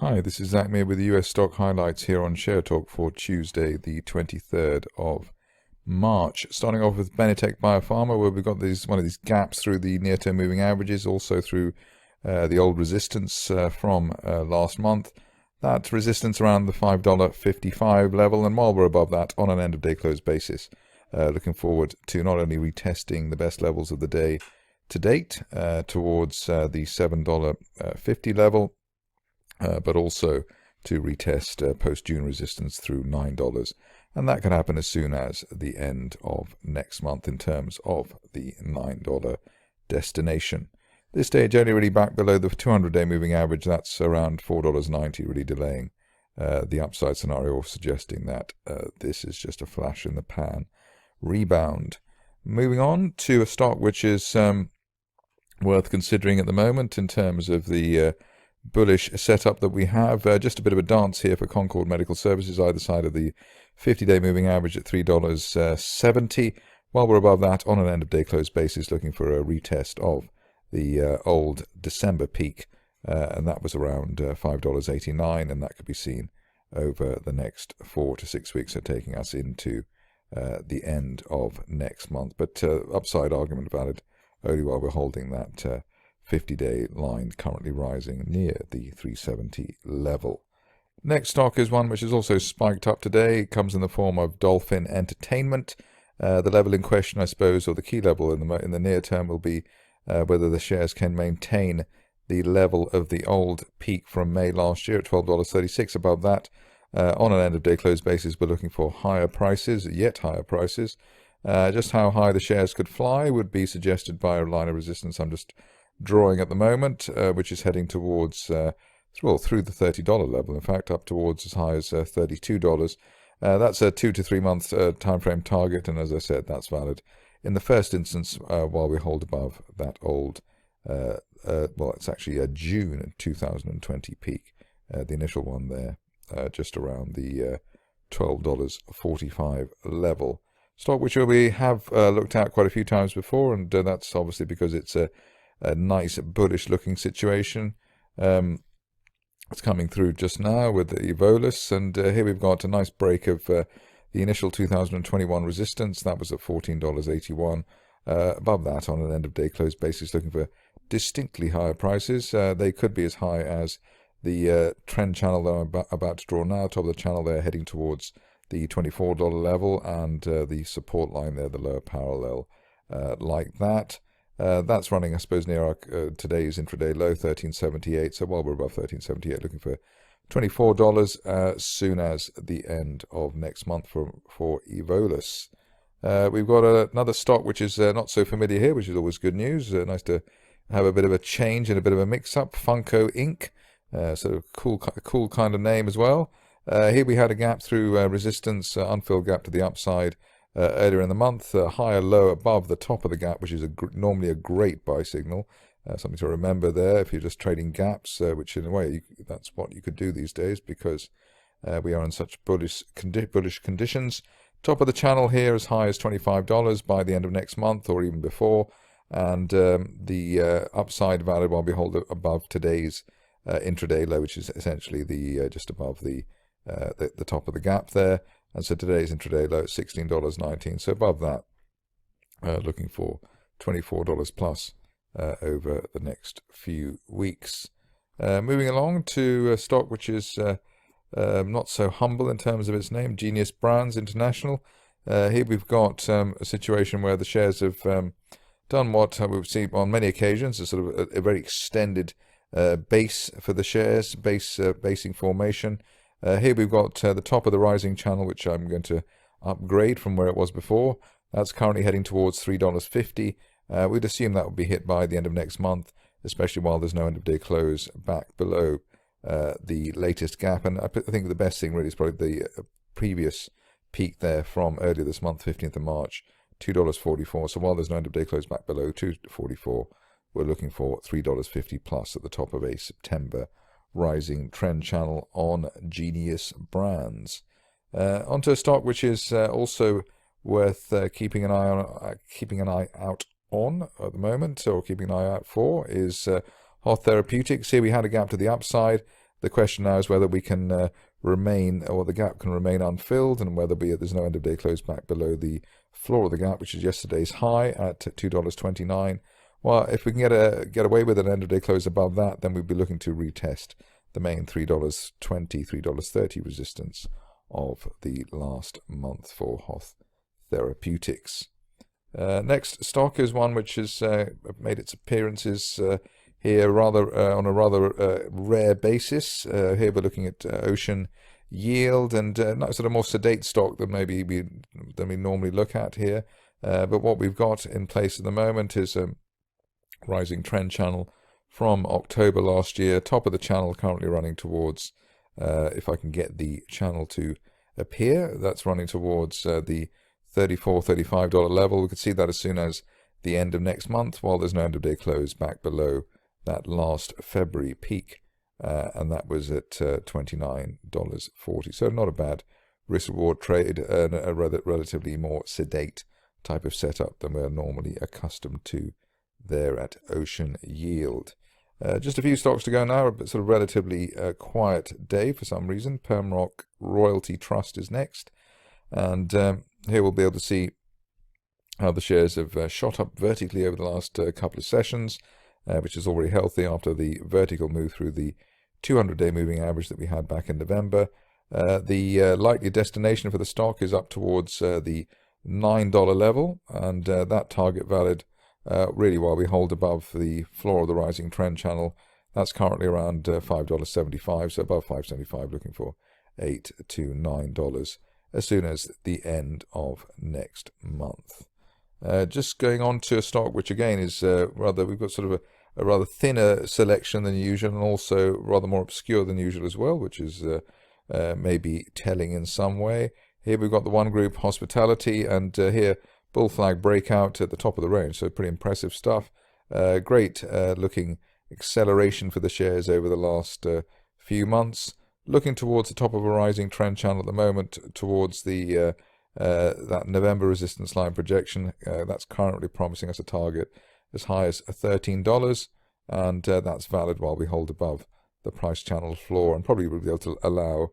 Hi, this is Zach Meir with the US stock highlights here on Share Talk for Tuesday, the 23rd of March. Starting off with Benetech Biopharma, where we've got one of these gaps through the near-term moving averages, also through the old resistance from last month. That resistance around the $5.55 level, and while we're above that on an end-of-day close basis, looking forward to not only retesting the best levels of the day to date towards the $7.50 level, but also to retest post-June resistance through $9. And that can happen as soon as the end of next month in terms of the $9 destination. This stage only really back below the 200-day moving average. That's around $4.90, really delaying the upside scenario, suggesting that this is just a flash in the pan rebound. Moving on to a stock which is worth considering at the moment in terms of the bullish setup that we have. Just a bit of a dance here for Concord Medical Services, either side of the 50-day moving average at $3.70, while we're above that on an end-of-day close basis, looking for a retest of the old December peak, and that was around $5.89, and that could be seen over the next 4 to 6 weeks, so taking us into the end of next month. But upside argument valid only while we're holding that 50-day line currently rising near the 370 level. Next stock is one which has also spiked up today. It comes in the form of Dolphin Entertainment. The level in question, I suppose, or the key level in the near term will be whether the shares can maintain the level of the old peak from May last year at $12.36. Above that, on an end-of-day close basis, we're looking for higher prices, yet higher prices. Just how high the shares could fly would be suggested by a line of resistance I'm just drawing at the moment, which is heading towards, through the $30 level, in fact, up towards as high as $32. That's a 2 to 3 month time frame target, and as I said, that's valid in the first instance while we hold above that old, well, it's actually a June 2020 peak, the initial one there, just around the $12.45 level. Stock which we have looked at quite a few times before, and that's obviously because it's a nice bullish looking situation. It's coming through just now with the Evolus, and here we've got a nice break of the initial 2021 resistance. That was at $14.81. Above that on an end of day close basis, looking for distinctly higher prices. They could be as high as the trend channel that I'm about to draw now, top of the channel there, heading towards the $24 level, and the support line there, the lower parallel, like that. That's running, I suppose, near our today's intraday low, 1378. So while we're above 1378, looking for $24 as soon as the end of next month for Evolus. We've got another stock which is not so familiar here, which is always good news. Nice to have a bit of a change and a bit of a mix-up. FNKO Inc. Sort of cool kind of name as well. Here we had a gap through resistance, unfilled gap to the upside earlier in the month, higher low above the top of the gap, which is normally a great buy signal. Something to remember there if you're just trading gaps, which in a way that's what you could do these days, because we are in such bullish conditions. Top of the channel here as high as $25 by the end of next month or even before, and the upside valid while we hold above today's intraday low, which is essentially the just above the top of the gap there. And so today's intraday low at $16.19. So above that, looking for $24 plus over the next few weeks. Moving along to a stock which is not so humble in terms of its name, GNUS Brands International. Here we've got a situation where the shares have done what we've seen on many occasions, a sort of a very extended base for the shares, basing formation. Here we've got the top of the rising channel, which I'm going to upgrade from where it was before. That's currently heading towards $3.50. We'd assume that will be hit by the end of next month, especially while there's no end of day close back below the latest gap. And I think the best thing really is probably the previous peak there from earlier this month, 15th of March, $2.44. So while there's no end of day close back below $2.44, we're looking for $3.50 plus at the top of a September rising trend channel on GNUS Brands. Onto a stock which is also worth keeping an eye out on at the moment, or keeping an eye out for, is HOTH Therapeutics. Here we had a gap to the upside. The question now is whether we can remain, or the gap can remain unfilled, and whether there's no end of day close back below the floor of the gap, which is yesterday's high at $2.29. Well, if we can get away with an end of day close above that, then we'd be looking to retest the main $3.20, $3.30 resistance of the last month for HOTH Therapeutics. Next stock is one which has made its appearances here on a rather rare basis. Here we're looking at Ocean Yield, and not sort of more sedate stock than we normally look at here. But what we've got in place at the moment is a rising trend channel from October last year. Top of the channel currently running towards, if I can get the channel to appear, that's running towards the $34, $35 level. We could see that as soon as the end of next month, while there's no end of day close back below that last February peak, and that was at $29.40. So not a bad risk reward trade, and a relatively more sedate type of setup than we're normally accustomed to there at Ocean Yield. Just a few stocks to go now, but sort of relatively quiet day for some reason. Permrock Royalty Trust is next, and here we'll be able to see how the shares have shot up vertically over the last couple of sessions, which is already healthy after the vertical move through the 200-day moving average that we had back in November. The likely destination for the stock is up towards the $9 level, and that target valid really while we hold above the floor of the rising trend channel. That's currently around $5.75, so above $5.75, looking for $8 to $9 as soon as the end of next month. Just going on to a stock which again is we've got sort of a rather thinner selection than usual, and also rather more obscure than usual as well, which is maybe telling in some way. Here we've got the one group Hospitality, and here bull flag breakout at the top of the range, so pretty impressive stuff. Great looking acceleration for the shares over the last few months, looking towards the top of a rising trend channel at the moment, towards the that November resistance line projection. That's currently promising us a target as high as $13, and that's valid while we hold above the price channel floor, and probably will be able to allow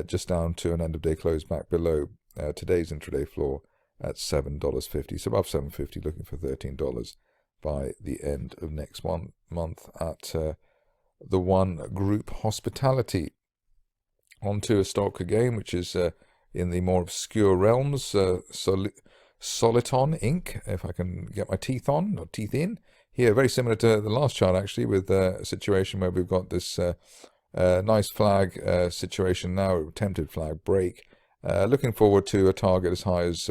just down to an end of day close back below today's intraday floor at $7.50, so above $7.50, looking for $13 by the end of next month at the one group Hospitality. Onto a stock again, which is in the more obscure realms, Soliton Inc., if I can get my teeth in. Here, very similar to the last chart, actually, with a situation where we've got this nice flag situation now, attempted flag break. Looking forward to a target as high as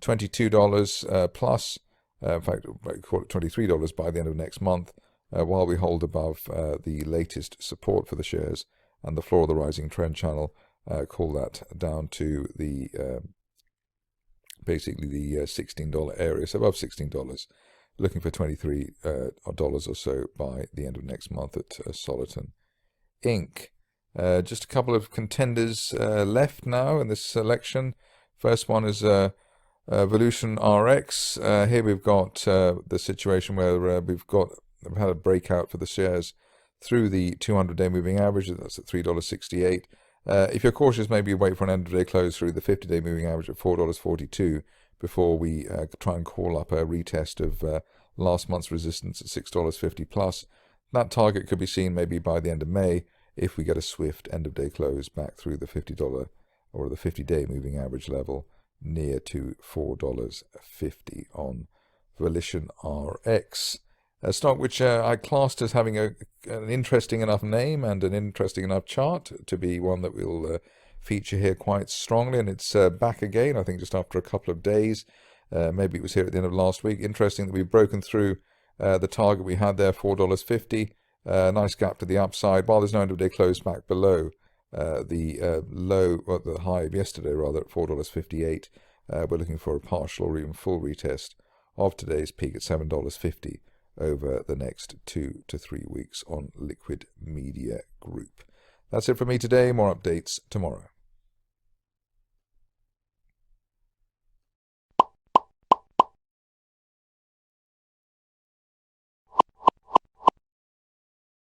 $22 plus, in fact, call it $23 by the end of next month, while we hold above the latest support for the shares and the floor of the rising trend channel. Call that down to the basically the $16 area, so above $16, looking for $23 or so by the end of next month at Soliton Inc. Just a couple of contenders left now in this selection. First one is VNRX. Here we've got the situation where we've had a breakout for the shares through the 200-day moving average. That's at $3.68. If you're cautious, maybe wait for an end of day close through the 50-day moving average at $4.42 before we try and call up a retest of last month's resistance at $6.50 plus. That target could be seen maybe by the end of May if we get a swift end of day close back through the $50 or the 50-day moving average level near to $4.50 on VNRX. A stock which I classed as having an interesting enough name and an interesting enough chart to be one that will feature here quite strongly, and it's back again, I think just after a couple of days. Maybe it was here at the end of last week. Interesting that we've broken through the target we had there, $4.50. Nice gap to the upside, while there's no end of day close back below the low, or the high of yesterday rather, at $4.58. We're looking for a partial or even full retest of today's peak at $7.50 over the next 2 to 3 weeks on Liquid Media Group. That's it for me today. More updates tomorrow.